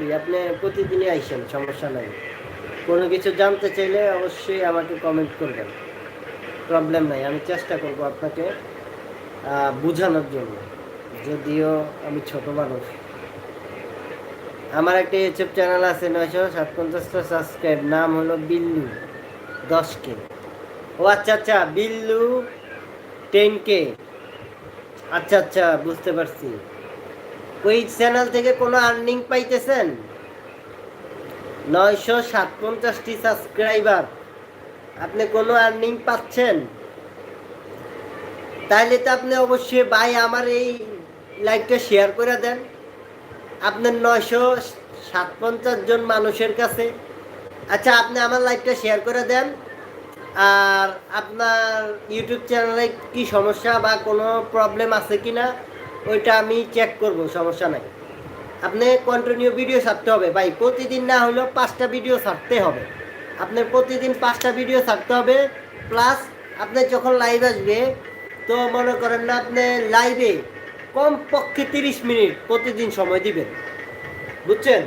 করি, আপনি প্রতিদিনই আইসেন, সমস্যা নাই। কোনো কিছু জানতে চাইলে অবশ্যই আমাকে কমেন্ট করবেন, প্রবলেম নাই। আমি চেষ্টা করব আপনাকে বোঝানোর জন্য, যদিও আমি ছোট মানুষ। আমার একটা ইউটিউব চ্যানেল আছে 957টা সাবস্ক্রাইব, নাম হলো বিল্লু 10K। ও আচ্ছা আচ্ছা, বিল্লু 10K। আচ্ছা আচ্ছা, বুঝতে পারছি। ওই চ্যানেল থেকে কোনো আর্নিং পাইতেছেন? 957টি সাবস্ক্রাইবার, আপনি কোনো আর্নিং পাচ্ছেন? তাইলে তো আপনি অবশ্যই ভাই আমার এই লাইভটা শেয়ার করে দেন আপনার 957 জন মানুষের কাছে। আচ্ছা, আপনি আমার লাইভটা শেয়ার করে দেন। আর আপনার ইউটিউব চ্যানেলে কি সমস্যা বা কোনো প্রবলেম আছে কি না ওইটা আমি চেক করব, সমস্যা নাই। আপনি কন্টিনিউ ভিডিও ছাড়তে হবে ভাই, প্রতিদিন না হলেও 5টা ভিডিও ছাড়তে হবে। আপনার প্রতিদিন 5টা ভিডিও ছাড়তে হবে। প্লাস আপনি যখন লাইভ আসবে, তো মনে করেন না আপনি লাইভে কমপক্ষে 30 মিনিট প্রতিদিন সময় দিবেন, বুঝছেন?